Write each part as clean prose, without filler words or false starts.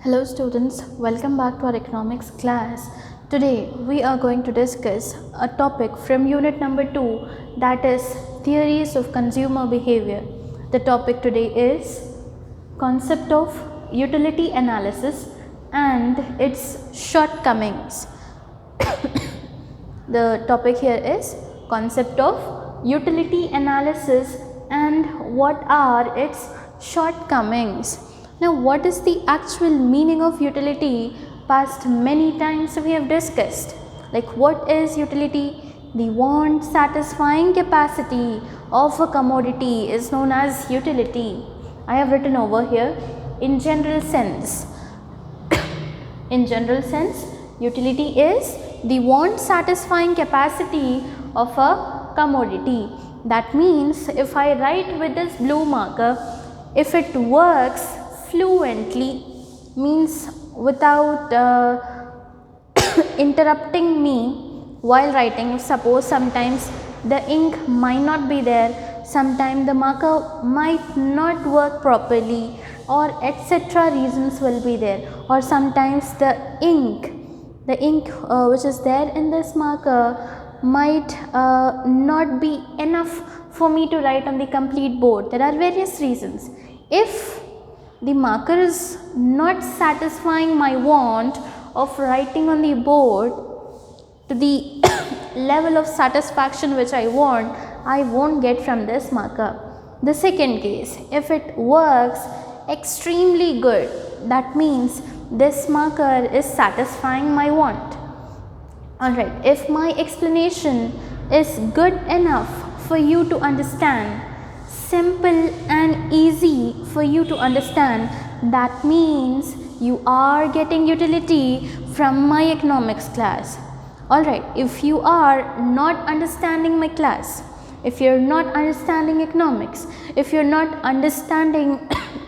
Hello students, welcome back to our economics class. Today we are going to discuss a topic from unit number 2, that is theories of consumer behavior. The topic today is concept of utility analysis and its shortcomings. The topic here is concept of utility analysis and what are its shortcomings. Now, what is the actual meaning of utility? Past many times we have discussed. Like, what is utility? The want satisfying capacity of a commodity is known as utility. I have written over here in general sense. In general sense, utility is the want satisfying capacity of a commodity. That means if I write with this blue marker, if it works fluently, means without interrupting me while writing. If suppose sometimes the ink might not be there, sometimes the marker might not work properly, or etc. reasons will be there, or sometimes the ink which is there in this marker might not be enough for me to write on the complete board. There are various reasons. If the marker is not satisfying my want of writing on the board to the level of satisfaction which I want, I won't get from this marker. The second case, if it works extremely good, that means this marker is satisfying my want. Alright, if my explanation is good enough for you to understand, simple and easy for you to understand, that means you are getting utility from my economics class. Alright, if you are not understanding my class, if you are not understanding economics, if you are not understanding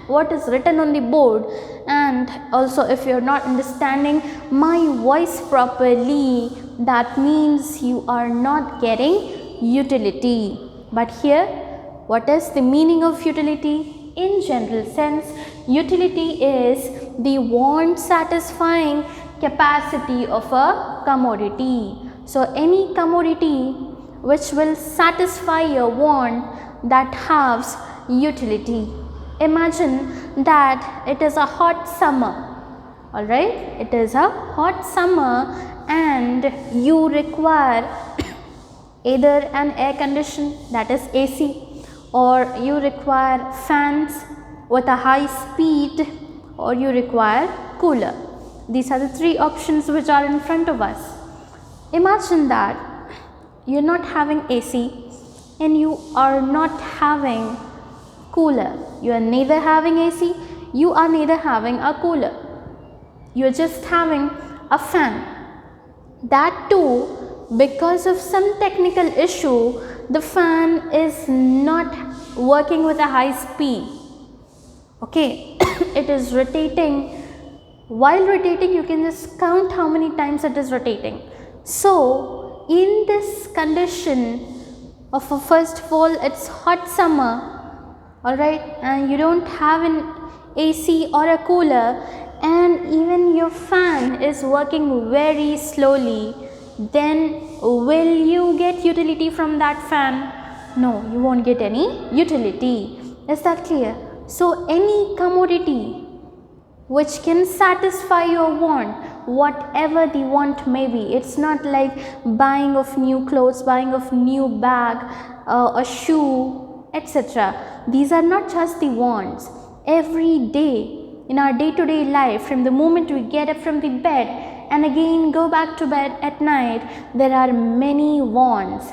what is written on the board, and also if you are not understanding my voice properly, that means you are not getting utility. But here, what is the meaning of utility? In general sense, utility is the want satisfying capacity of a commodity. So, any commodity which will satisfy your want, that has utility. Imagine that it is a hot summer, alright, it is a hot summer and you require either an air condition, that is AC, or you require fans with a high speed, or you require cooler. These are the three options which are in front of us. Imagine that you are not having AC and you are not having cooler. You are neither having AC, you are neither having a cooler. You are just having a fan. That too, because of some technical issue, the fan is not working with a high speed. Okay, it is rotating. While rotating, you can just count how many times it is rotating. So, in this condition of first of all, it's hot summer, alright, and you don't have an AC or a cooler, and even your fan is working very slowly, then will you get utility from that fan? No, you won't get any utility. Is that clear? So, any commodity which can satisfy your want, whatever the want may be. It's not like buying of new clothes, buying of new bag, a shoe, etc. These are not just the wants. Every day, in our day-to-day life, from the moment we get up from the bed and again go back to bed at night, there are many wants.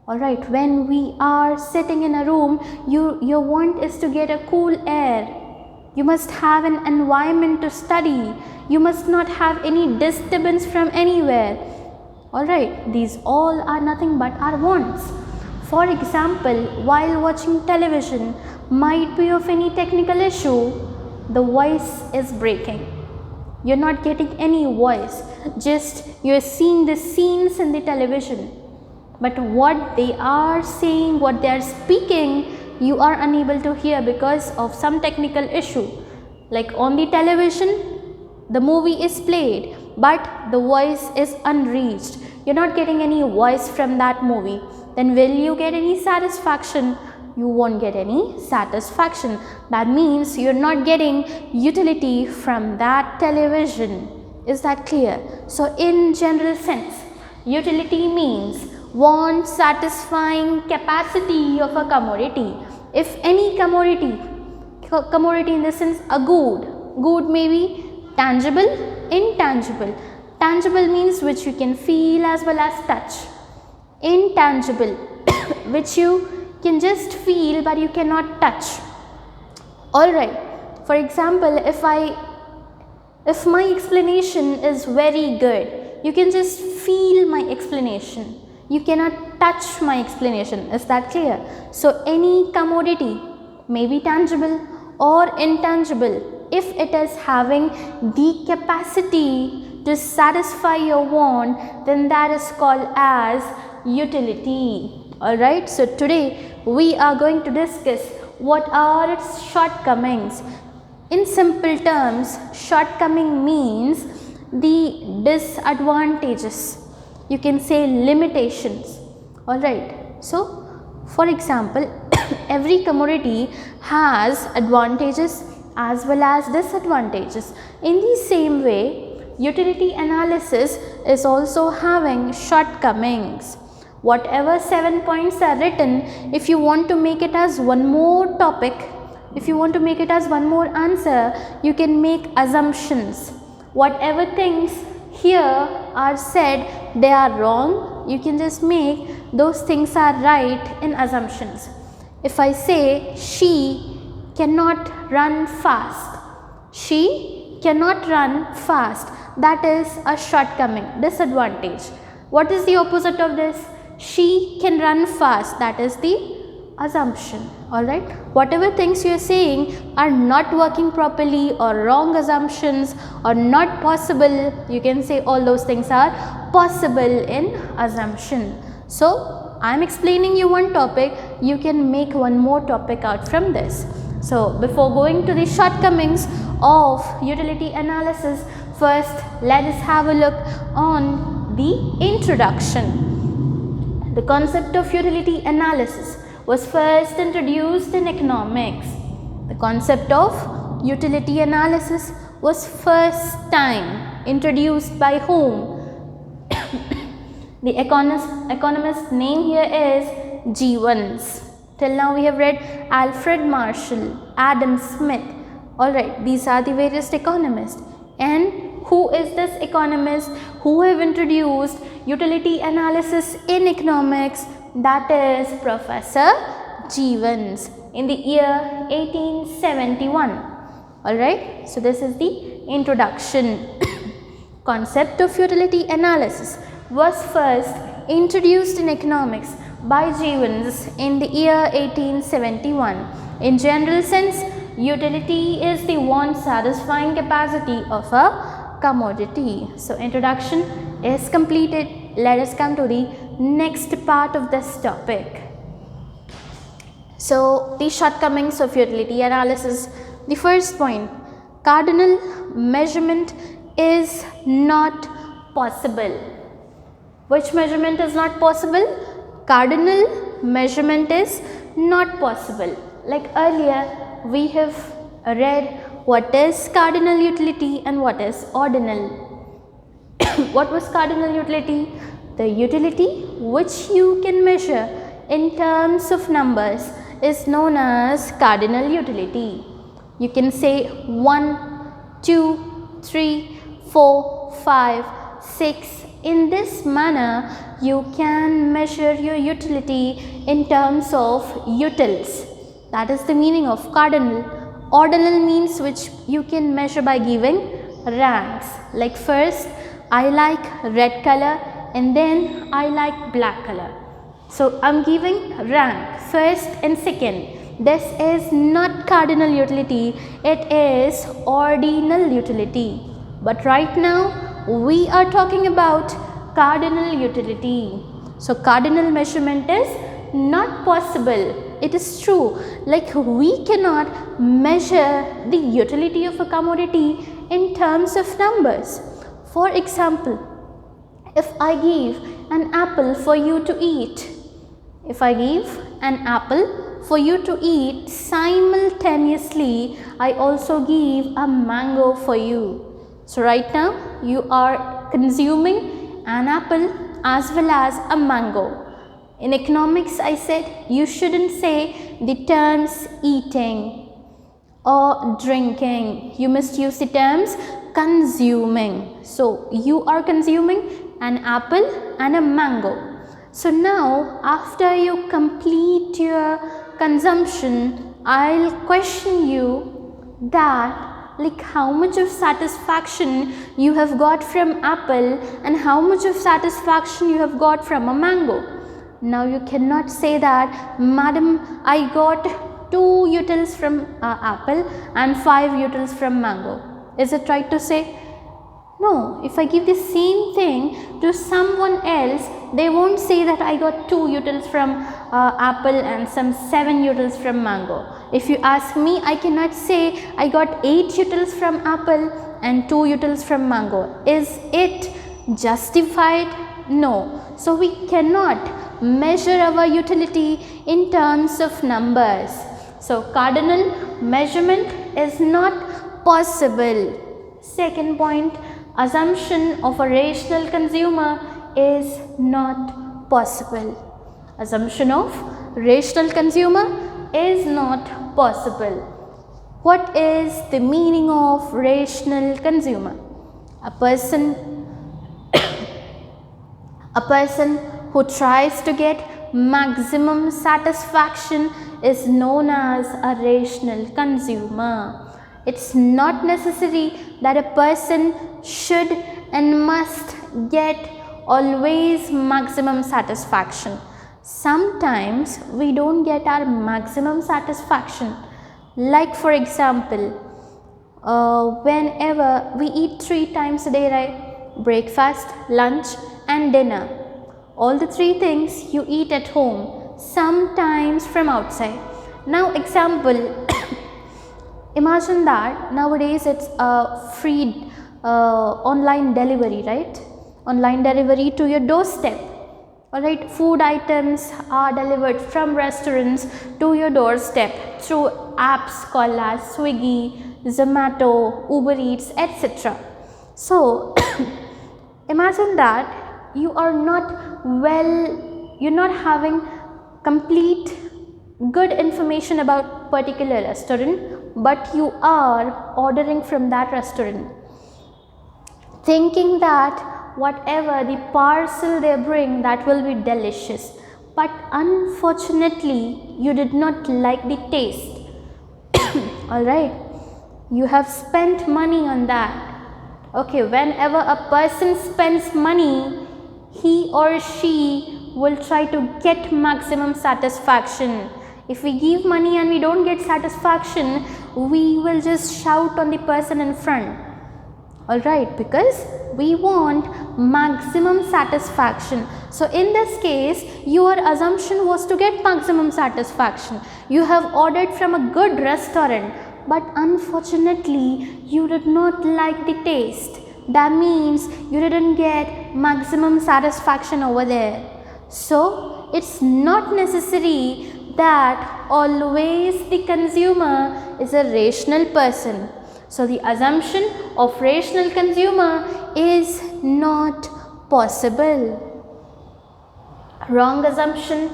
Alright, when we are sitting in a room, your want is to get a cool air. You must have an environment to study. You must not have any disturbance from anywhere. Alright, these all are nothing but our wants. For example, while watching television, might be of any technical issue, the voice is breaking. You're not getting any voice, just you're seeing the scenes in the television. But what they are saying, what they are speaking, you are unable to hear because of some technical issue. Like on the television, The movie is played, but the voice is unreached. You're not getting any voice from that movie. Then will you get any satisfaction? You won't get any satisfaction. That means you're not getting utility from that television. Is that clear? So in general sense, utility means want, satisfying capacity of a commodity. If any commodity in the sense a good may be tangible, intangible. Tangible means which you can feel as well as touch. Intangible which you can just feel but you cannot touch. Alright, for example, if my explanation is very good, you can just feel my explanation. You cannot touch my explanation. Is that clear? So any commodity may be tangible or intangible. If it is having the capacity to satisfy your want, then that is called as utility. Alright, so today we are going to discuss what are its shortcomings. In simple terms, shortcoming means the disadvantages. You can say limitations. Alright, so for example, every commodity has advantages as well as disadvantages. In the same way, utility analysis is also having shortcomings. Whatever 7 points are written, if you want to make it as one more topic, if you want to make it as one more answer, you can make assumptions. Whatever things here are said, they are wrong, you can just make those things are right in assumptions. If I say she cannot run fast, she cannot run fast, that is a shortcoming, disadvantage. What is the opposite of this? She can run fast, that is the assumption. Alright, whatever things you are saying are not working properly or wrong assumptions or not possible, you can say all those things are possible in assumption. So I am explaining you one topic, you can make one more topic out from this. So before going to the shortcomings of utility analysis, first let us have a look on the introduction. The concept of utility analysis was first introduced in economics. The concept of utility analysis was first time introduced by whom? The economist name here is G1s. Till now we have read Alfred Marshall, Adam Smith. Alright, these are the various economists. And who is this economist who have introduced utility analysis in economics? That is Professor G1s in the year 1871. Alright, so this is the introduction. Concept of utility analysis was first introduced in economics by G1s in the year 1871. In general sense, utility is the want satisfying capacity of a commodity. So introduction is completed. Let us come to the next part of this topic. So the shortcomings of utility analysis. The first point, cardinal measurement is not possible. Which measurement is not possible? Cardinal measurement is not possible. Like earlier we have read what is cardinal utility and what is ordinal. What was cardinal utility? The utility which you can measure in terms of numbers is known as cardinal utility. You can say 1, 2, 3, 4, 5, 6. In this manner, you can measure your utility in terms of utils. That is the meaning of cardinal. Ordinal means which you can measure by giving ranks. Like first, I like red color and then I like black color. So I am giving rank first and second. This is not cardinal utility, it is ordinal utility. But right now we are talking about cardinal utility. So cardinal measurement is not possible. It is true, like we cannot measure the utility of a commodity in terms of numbers. For example, if I give an apple for you to eat, if I give an apple for you to eat, simultaneously I also give a mango for you. So right now you are consuming an apple as well as a mango. In economics, I said you shouldn't say the terms eating or drinking. You must use the terms consuming. So you are consuming an apple and a mango. So now after you complete your consumption, I'll question you that like how much of satisfaction you have got from apple and how much of satisfaction you have got from a mango. Now you cannot say that, madam, I got 2 utils from apple and 5 utils from mango. Is it right to say? No. If I give the same thing to someone else, they won't say that I got 2 utils from apple and some 7 utils from mango. If you ask me, I cannot say I got 8 utils from apple and 2 utils from mango. Is it justified? No. So we cannot measure our utility in terms of numbers. So cardinal measurement is not possible. Second point, assumption of a rational consumer is not possible. Assumption of rational consumer is not possible. What is the meaning of rational consumer? A person who tries to get maximum satisfaction is known as a rational consumer. It's not necessary that a person should and must get always maximum satisfaction. Sometimes we don't get our maximum satisfaction. Like for example, whenever we eat 3 times a day, right? Breakfast, lunch and dinner. All the 3 things you eat at home, sometimes from outside. Now example, imagine that nowadays it's a free online delivery, right? Online delivery to your doorstep. Alright, food items are delivered from restaurants to your doorstep through apps called as Swiggy, Zomato, Uber Eats, etc. So imagine that you're not having complete good information about particular restaurant, but you are ordering from that restaurant, thinking that whatever the parcel they bring, that will be delicious, but unfortunately you did not like the taste. Alright, you have spent money on that. Okay, whenever a person spends money, he or she will try to get maximum satisfaction. If we give money and we don't get satisfaction, we will just shout on the person in front. Alright, because we want maximum satisfaction. So in this case, your assumption was to get maximum satisfaction. You have ordered from a good restaurant, but unfortunately you did not like the taste. That means you didn't get maximum satisfaction over there. So it's not necessary that always the consumer is a rational person. So the assumption of rational consumer is not possible. Wrong assumption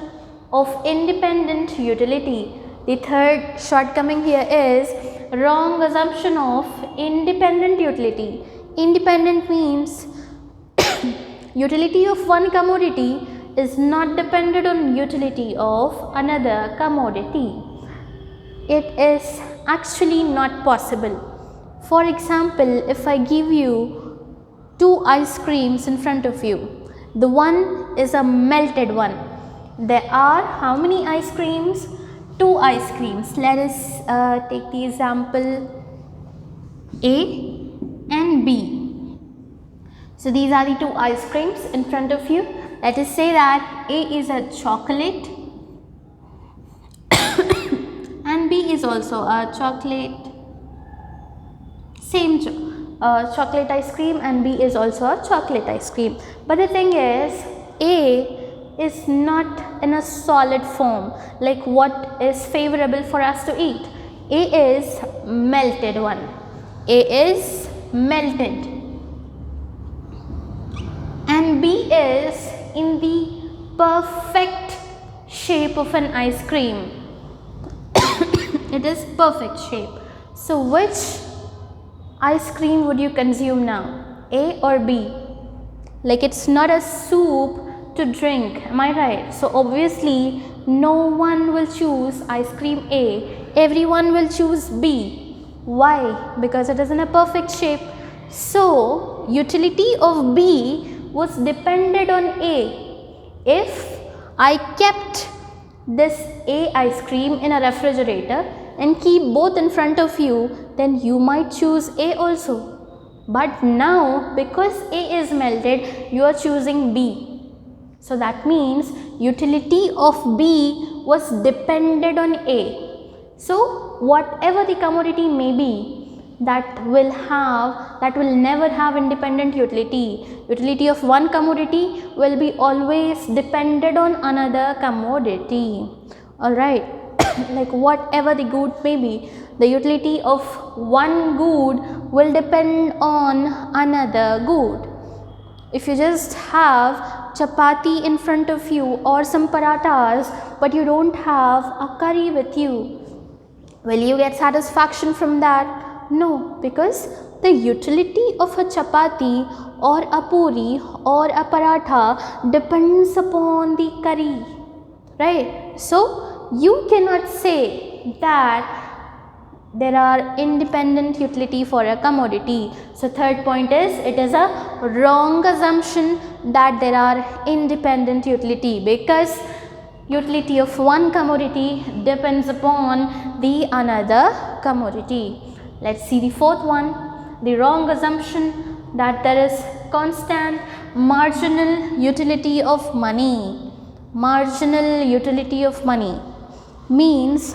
of independent utility. The third shortcoming here is wrong assumption of independent utility. Independent means utility of one commodity is not dependent on utility of another commodity. It is actually not possible. For example, if I give you 2 ice creams in front of you, the one is a melted one. There are how many ice creams? 2 ice creams. Let us take the example A and B. So these are the 2 ice creams in front of you. Let us say that A is a chocolate and B is also a chocolate. Same chocolate ice cream and B is also a chocolate ice cream. But the thing is, A is not in a solid form like what is favorable for us to eat. A is melted one. A is melted. And B is in the perfect shape of an ice cream. It is perfect shape. So which ice cream would you consume now? A or B? Like it's not a soup to drink, am I right? So obviously no one will choose ice cream A, everyone will choose B. Why? Because it is in a perfect shape. So utility of B was dependent on A. If I kept this A ice cream in a refrigerator and keep both in front of you, then you might choose A also. But now because A is melted, you are choosing B. So that means utility of B was dependent on A. So whatever the commodity may be, that will never have independent utility. Utility of one commodity will be always dependent on another commodity. Alright, like whatever the good may be, the utility of one good will depend on another good. If you just have chapati in front of you or some parathas, but you don't have a curry with you, will you get satisfaction from that? No, because the utility of a chapati or a puri or a paratha depends upon the curry, right? So you cannot say that there are independent utility for a commodity. So third point is, it is a wrong assumption that there are independent utility, because utility of one commodity depends upon the another commodity. Let's see the fourth one, the wrong assumption that there is constant marginal utility of money. Marginal utility of money means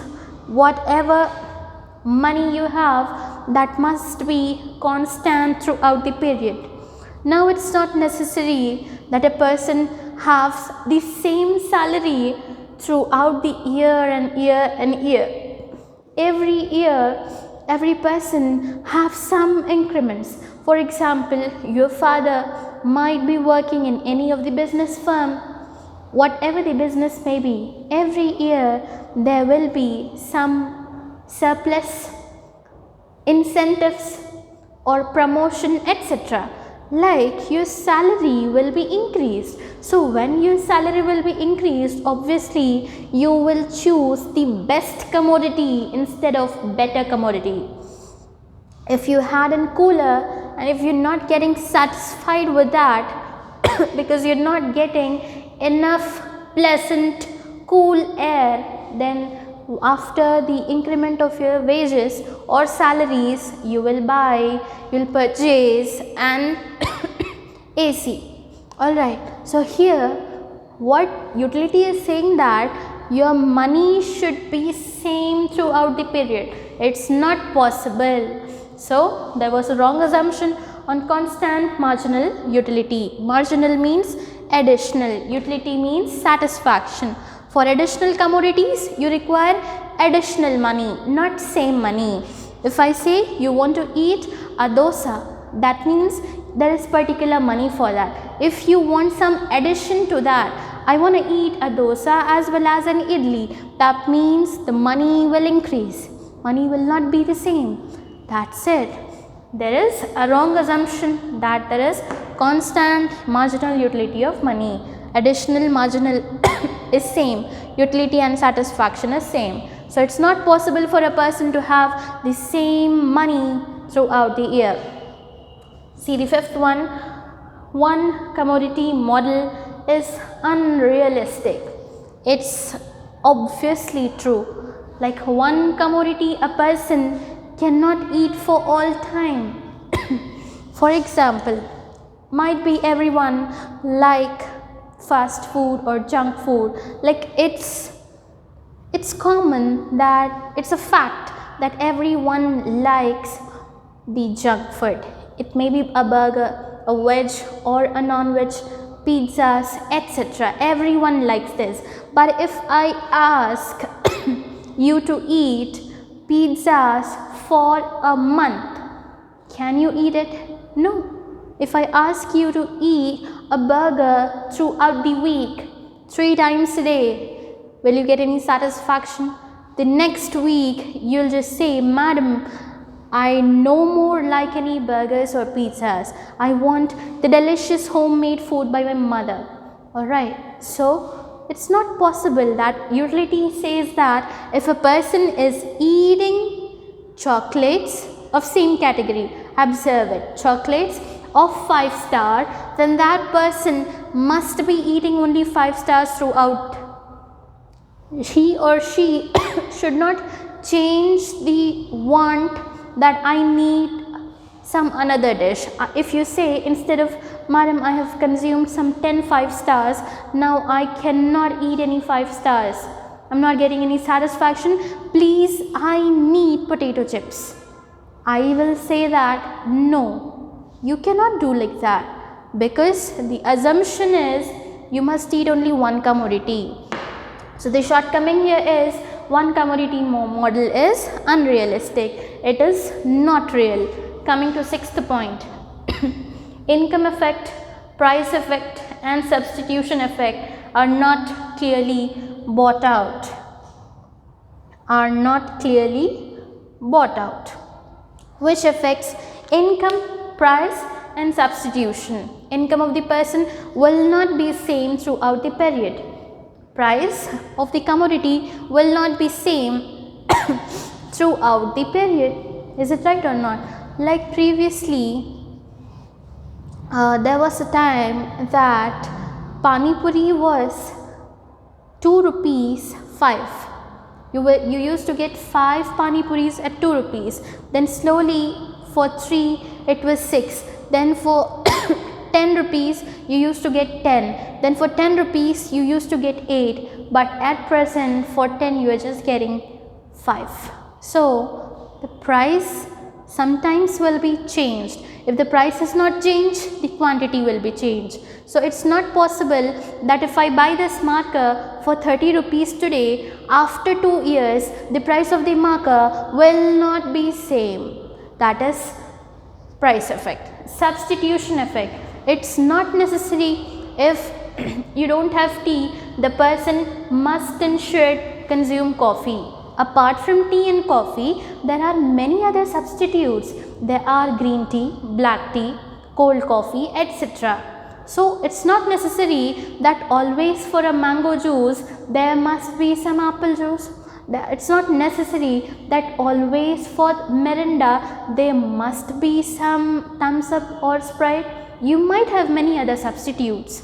whatever money you have, that must be constant throughout the period. Now it's not necessary that a person has the same salary throughout the year and year and year. Every year, every person have some increments. For example, your father might be working in any of the business firm. Whatever the business may be, every year there will be some surplus, incentives or promotion, etc. Like your salary will be increased. So when your salary will be increased, obviously you will choose the best commodity instead of better commodity. If you had a cooler and if you're not getting satisfied with that because you're not getting enough pleasant cool air, then after the increment of your wages or salaries, you will purchase an AC. Alright, so here what utility is saying that your money should be same throughout the period. It's not possible. So there was a wrong assumption on constant marginal utility. Marginal means additional, utility means satisfaction. For additional commodities, you require additional money, not same money. If I say you want to eat a dosa, that means there is particular money for that. If you want some addition to that, I want to eat a dosa as well as an idli, that means the money will increase. Money will not be the same. That's it. There is a wrong assumption that there is constant marginal utility of money. Additional marginal is same, utility and satisfaction is same. So it's not possible for a person to have the same money throughout the year. See the fifth one, one commodity model is unrealistic. It's obviously true. Like one commodity a person cannot eat for all time. For example, might be everyone like fast food or junk food. Like it's common that it's a fact that everyone likes the junk food. It may be a burger, a veg or a non-veg, pizzas, etc. Everyone likes this. But if I ask you to eat pizzas for a month, can you eat it? No. If I ask you to eat a burger throughout the week, 3 times a day, will you get any satisfaction? The next week, you'll just say, Madam, I no more like any burgers or pizzas. I want the delicious homemade food by my mother. Alright, so it's not possible. That utility says that if a person is eating chocolates of same category, observe it, chocolates of 5 star, then that person must be eating only 5 stars throughout. He or she should not change the want that I need some another dish. If you say, instead of, Madam, I have consumed some 10 5 stars, now I cannot eat any 5 stars, I'm not getting any satisfaction, please, I need potato chips. I will say that, no, you cannot do like that, because the assumption is you must eat only one commodity. So the shortcoming here is one commodity model is unrealistic. It is not real. Coming to 6th point, income effect, price effect and substitution effect are not clearly bought out. Which affects income, price and substitution. Income of the person will not be same throughout the period. Price of the commodity will not be same throughout the period. Is it right or not? Like previously, there was a time that Pani Puri was 2 rupees 5. You used to get 5 Pani Puris at 2 rupees. Then slowly for 3 it was 6. Then for 10 rupees you used to get 10. Then for 10 rupees you used to get 8. But at present for 10 you are just getting 5. So the price sometimes will be changed. If the price is not changed, the quantity will be changed. So it's not possible that if I buy this marker for 30 rupees today, after 2 years the price of the marker will not be same. That is price effect. Substitution effect. It's not necessary if you don't have tea, the person must and should consume coffee. Apart from tea and coffee, there are many other substitutes. There are green tea, black tea, cold coffee, etc. So it's not necessary that always for a mango juice there must be some apple juice. It's not necessary that always for Mirinda there must be some Thumbs Up or Sprite. You might have many other substitutes.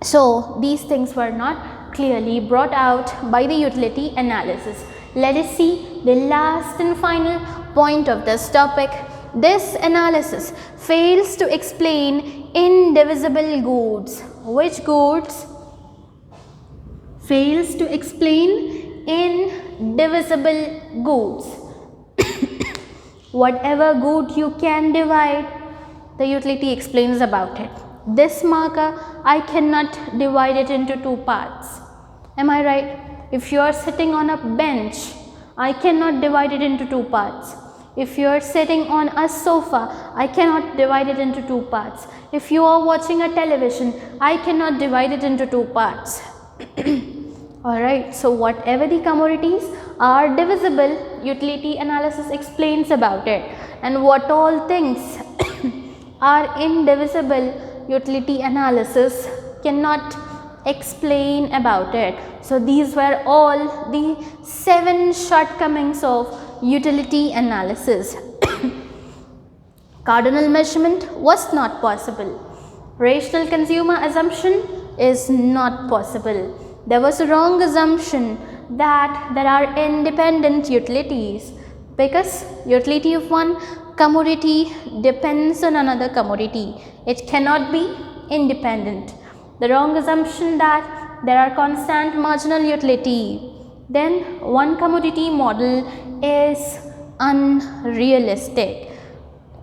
So these things were not clearly brought out by the utility analysis. Let us see the last and final point of this topic. This analysis fails to explain indivisible goods. Which goods? Fails to explain indivisible goods. Whatever good you can divide, the utility explains about it. This marker, I cannot divide it into 2 parts. Am I right? If you are sitting on a bench, I cannot divide it into 2 parts. If you are sitting on a sofa, I cannot divide it into 2 parts. If you are watching a television, I cannot divide it into 2 parts. Alright, so whatever the commodities are divisible, utility analysis explains about it. And what all things are indivisible, utility analysis cannot explain about it. So these were all the 7 shortcomings of utility analysis. Cardinal measurement was not possible. Rational consumer assumption is not possible. There was a wrong assumption that there are independent utilities, because utility of one commodity depends on another commodity. It cannot be independent. The wrong assumption that there are constant marginal utility. Then one commodity model is unrealistic.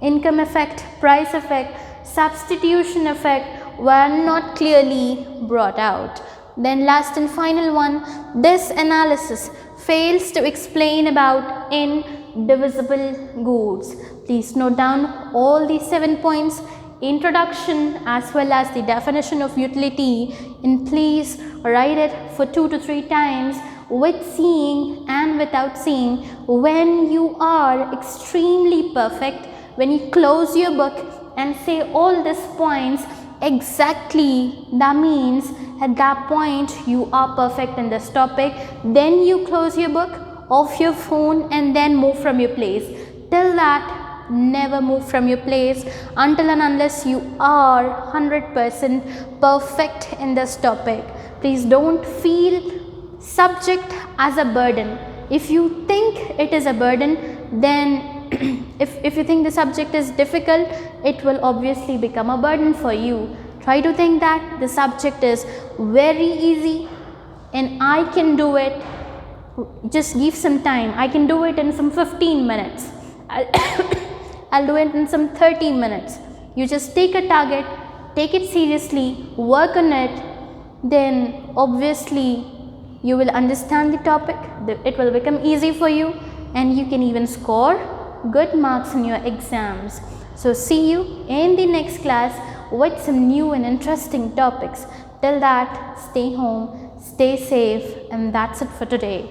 income effect, price effect, substitution effect were not clearly brought out. Then last and final one, this analysis fails to explain about indivisible goods. Please note down all these 7 points, introduction as well as the definition of utility, and please write it for 2 to 3 times with seeing and without seeing. When you are extremely perfect, when you close your book and say all these points exactly, that means at that point you are perfect in this topic. Then you close your book, off your phone, and then move from your place. Till that, never move from your place until and unless you are 100% perfect in this topic. Please don't feel subject as a burden. If you think it is a burden, then if you think the subject is difficult, it will obviously become a burden for you. Try to think that the subject is very easy and I can do it. Just give some time. I can do it in some 15 minutes. I'll do it in some 30 minutes. You just take a target, take it seriously, work on it, then obviously you will understand the topic. It will become easy for you and you can even score good marks in your exams. So see you in the next class with some new and interesting topics. Till that, stay home, stay safe, and that's it for today.